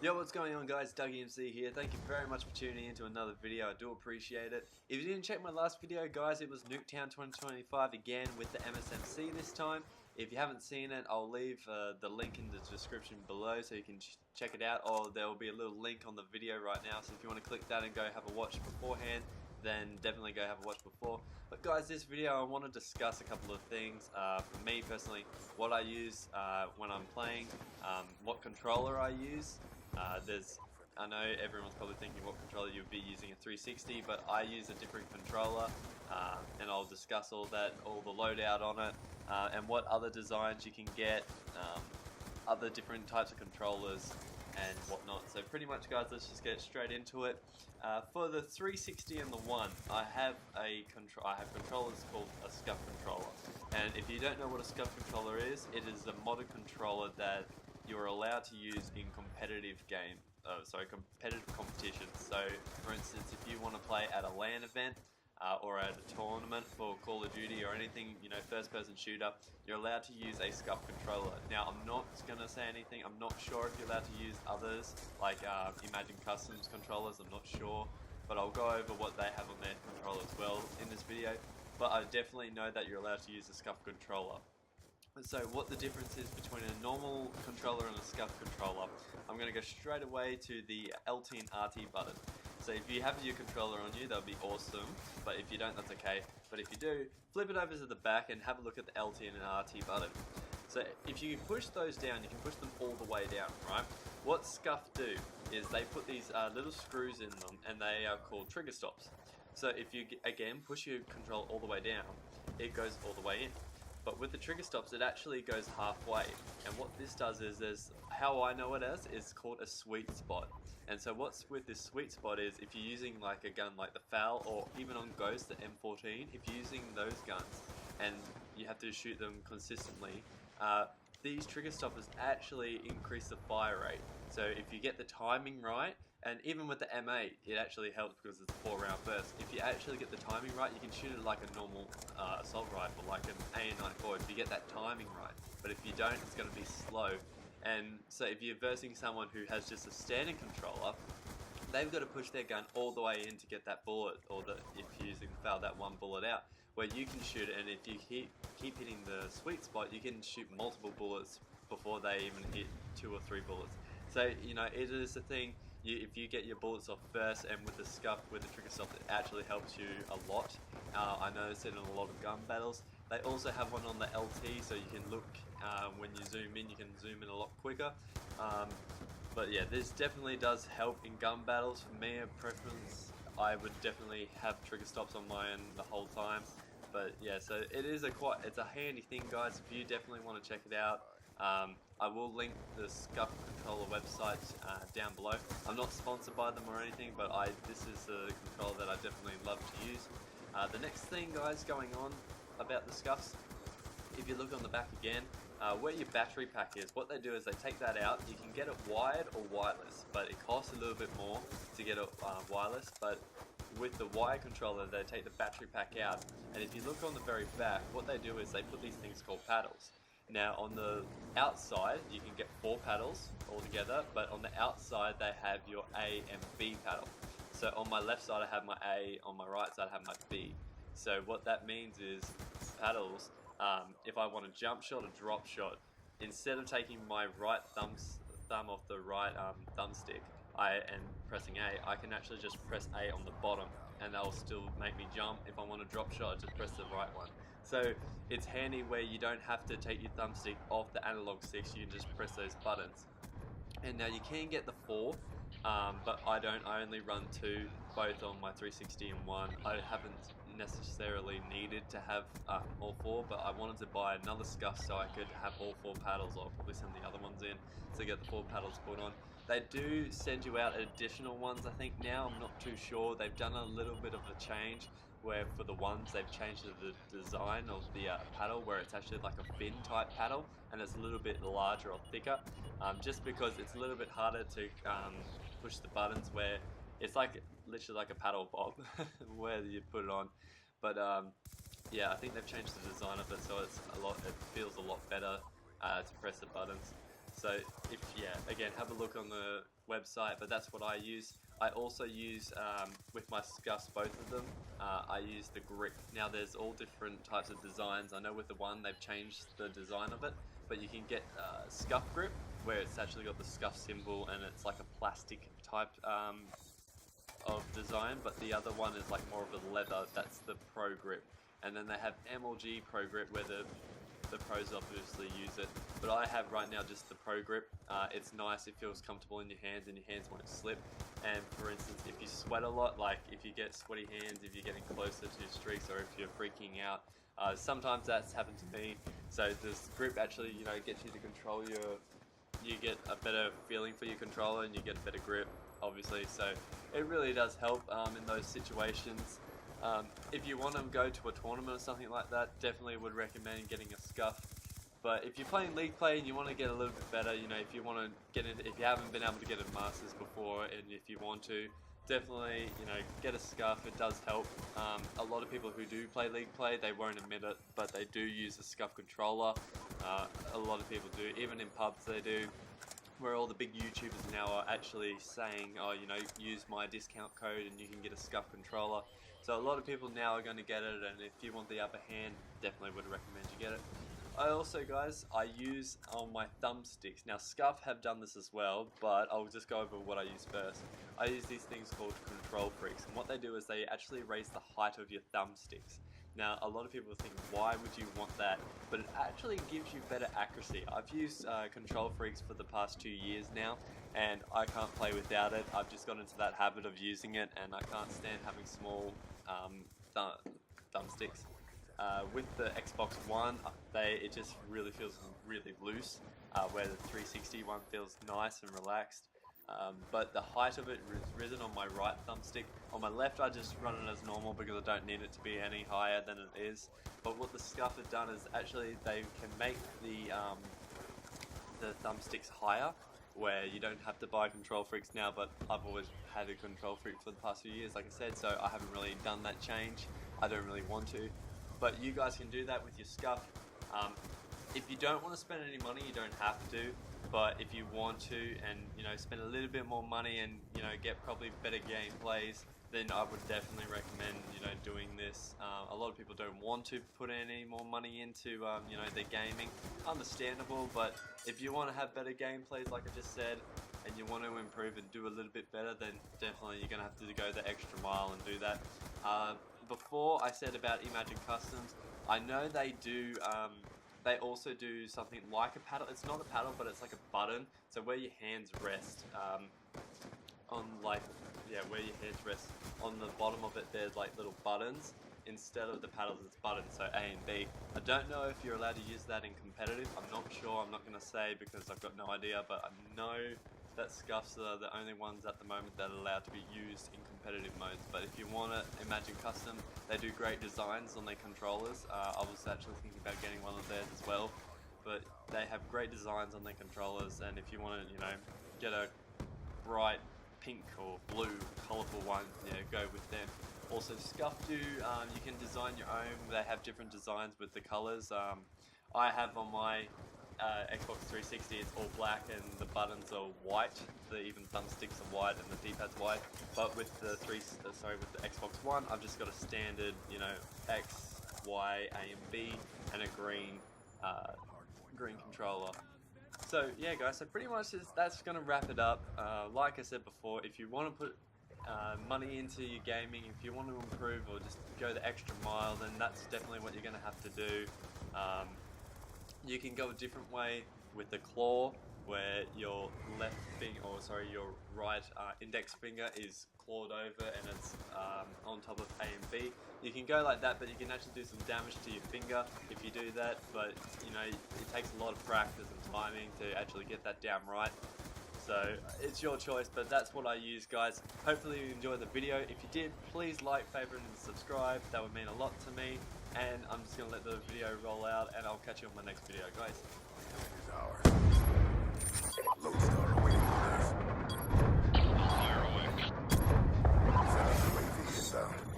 Yo, what's going on guys, Dougie MC here. Thank you very much for tuning in to another video. I do appreciate it. If you didn't check my last video guys, it was Nuketown 2025 again with the MSMC this time. If you haven't seen it, I'll leave the link in the description below so you can check it out, or there will be a little link on the video right now, so if you want to click that and go have a watch beforehand, then definitely go have a watch before. But guys, this video I want to discuss a couple of things. For me personally, what I use when I'm playing, what controller I use. I know everyone's probably thinking what controller you'd be using, a 360, but I use a different controller, and I'll discuss all that, all the loadout on it, and what other designs you can get, other different types of controllers and whatnot. So pretty much guys, let's just get straight into it. For the 360 and the One, I have controllers called a scuff controller, and if you don't know what a scuff controller is, it is a modded controller that you're allowed to use in competitive competitive competitions. So for instance, if you want to play at a LAN event or at a tournament for Call of Duty or anything, you know, first person shooter, you're allowed to use a scuff controller. Now I'm not going to say anything, I'm not sure if you're allowed to use others like Imagine Customs controllers, I'm not sure, but I'll go over what they have on their controller as well in this video. But I definitely know that you're allowed to use a scuff controller. So what the difference is between a normal controller and a scuff controller, I'm going to go straight away to the LT and RT button. So if you have your controller on you, that would be awesome, but if you don't, that's okay. But if you do, flip it over to the back and have a look at the LT and RT button. So if you push those down, you can push them all the way down, right? What scuff do is they put these little screws in them, and they are called trigger stops. So if you, again, push your controller all the way down, it goes all the way in. But with the trigger stops, it actually goes halfway. And what this does is how I know it as, is called a sweet spot. And so what's with this sweet spot is, if you're using like a gun like the FAL, or even on Ghost, the M14, if you're using those guns and you have to shoot them consistently, these trigger stoppers actually increase the fire rate. So if you get the timing right, and even with the M8, it actually helps because it's a 4-round burst. If you actually get the timing right, you can shoot it like a normal assault rifle, like an AN-94, if you get that timing right. But if you don't, it's going to be slow. And so if you're versing someone who has just a standard controller, they've got to push their gun all the way in to get that bullet, or if you're using FAL, that one bullet out, where you can shoot it, and if you keep hitting the sweet spot, you can shoot multiple bullets before they even hit 2 or 3 bullets. So, you know, it is a thing, if you get your bullets off first, and with the scuff, with the trigger stop, it actually helps you a lot. I noticed it in a lot of gun battles. They also have one on the LT, so you can look, when you zoom in, you can zoom in a lot quicker. But yeah, this definitely does help in gun battles. For me, a preference, I would definitely have trigger stops on mine the whole time. But yeah, so it is it's a handy thing guys, if you definitely want to check it out. I will link the scuff controller website down below. I'm not sponsored by them or anything, but this is a controller that I definitely love to use. The next thing guys going on about the scuffs, if you look on the back again, where your battery pack is, what they do is they take that out. You can get it wired or wireless, but it costs a little bit more to get it wireless. But with the wire controller, they take the battery pack out, and if you look on the very back, what they do is they put these things called paddles. Now on the outside, you can get 4 paddles altogether, but on the outside they have your A and B paddle. So on my left side I have my A, on my right side I have my B. So what that means is, paddles, if I want to jump shot or drop shot, instead of taking my right thumb off the right thumbstick and pressing A, I can actually just press A on the bottom, and that will still make me jump. If I want to drop shot, I just press the right one. So it's handy where you don't have to take your thumbstick off the analog sticks, you can just press those buttons. And now you can get the 4, but I don't. I only run 2, both on my 360 and One. I haven't necessarily needed to have all 4, but I wanted to buy another scuff so I could have all 4 paddles. I'll probably send the other ones in to get the 4 paddles put on. They do send you out additional ones, I think now, I'm not too sure. They've done a little bit of a change, where for the Ones they've changed the design of the paddle, where it's actually like a fin type paddle, and it's a little bit larger or thicker, just because it's a little bit harder to push the buttons, where it's like literally like a paddle bob where you put it on. But yeah, I think they've changed the design of it, so it feels a lot better to press the buttons. So if, yeah, again, have a look on the website, but that's what I use. I also use, with my scuffs, both of them, I use the grip. Now there's all different types of designs. I know with the one they've changed the design of it, but you can get scuff grip, where it's actually got the scuff symbol and it's like a plastic type of design, but the other one is like more of a leather. That's the pro grip. And then they have MLG pro grip, where the pros obviously use it, but I have right now just the pro grip. It's nice, it feels comfortable in your hands and your hands won't slip. And for instance, if you sweat a lot, like if you get sweaty hands, if you're getting closer to your streaks, or if you're freaking out, sometimes that's happened to me. So this grip actually, you know, gets you to control you get a better feeling for your controller and you get a better grip, obviously. So it really does help in those situations. If you want to go to a tournament or something like that, definitely would recommend getting a scuff. But if you're playing league play and you want to get a little bit better, you know, if you want to get into, if you haven't been able to get a Masters before, and if you want to, definitely, you know, get a scuff. It does help. A lot of people who do play league play, they won't admit it, but they do use a scuff controller. A lot of people do, even in pubs they do, where all the big YouTubers now are actually saying, oh, you know, use my discount code and you can get a scuff controller. So a lot of people now are going to get it, and if you want the upper hand, definitely would recommend you get it. I also, guys, I use on my thumbsticks. Now Scuff have done this as well, but I'll just go over what I use first. I use these things called KontrolFreeks, and what they do is they actually raise the height of your thumbsticks. Now, a lot of people think, why would you want that? But it actually gives you better accuracy. I've used KontrolFreeks for the past 2 years now, and I can't play without it. I've just got into that habit of using it, and I can't stand having small thumbsticks. With the Xbox One, it just really feels really loose, where the 360 one feels nice and relaxed. But the height of it is risen on my right thumbstick. On my left, I just run it as normal because I don't need it to be any higher than it is. But what the Scuff have done is actually they can make the thumbsticks higher, where you don't have to buy KontrolFreeks now, but I've always had a KontrolFreek for the past few years, like I said, so I haven't really done that change. I don't really want to. But you guys can do that with your Scuff. If you don't want to spend any money, you don't have to. But if you want to, and you know, spend a little bit more money and you know, get probably better gameplays, then I would definitely recommend, you know, doing this. A lot of people don't want to put any more money into you know, their gaming. Understandable, but if you want to have better gameplays, like I just said, and you want to improve and do a little bit better, then definitely you're gonna have to go the extra mile and do that. Before I said about Imagine Customs, I know they do. They also do something like a paddle. It's not a paddle, but it's like a button. So where your hands rest, on like, yeah, where your hands rest on the bottom of it, there's like little buttons. Instead of the paddles, it's buttons, so A and B. I don't know if you're allowed to use that in competitive. I'm not sure. I'm not going to say because I've got no idea, but I know that Scuffs are the only ones at the moment that are allowed to be used in competitive modes. But if you want to Imagine Custom, they do great designs on their controllers. I was actually thinking about getting one of theirs as well, but they have great designs on their controllers, and if you want to, you know, get a bright pink or blue colourful one, yeah, go with them. Also Scuff do, you can design your own. They have different designs with the colours. I have on my Xbox 360, it's all black and the buttons are white. Even thumbsticks are white and the D-pad's white. But with the with the Xbox One, I've just got a standard, you know, X, Y, A, and B, and a green controller. So yeah, guys. So pretty much that's gonna wrap it up. Like I said before, if you want to put money into your gaming, if you want to improve or just go the extra mile, then that's definitely what you're gonna have to do. You can go a different way with the claw, where your your right index finger is clawed over and it's on top of A and B. You can go like that, but you can actually do some damage to your finger if you do that. But you know, it takes a lot of practice and timing to actually get that down right. So it's your choice, but that's what I use, guys. Hopefully you enjoyed the video. If you did, please like, favorite, and subscribe. That would mean a lot to me. And I'm just going to let the video roll out, and I'll catch you on my next video, guys. Lodestar awaiting orders. Fire away. Sending UAV inbound.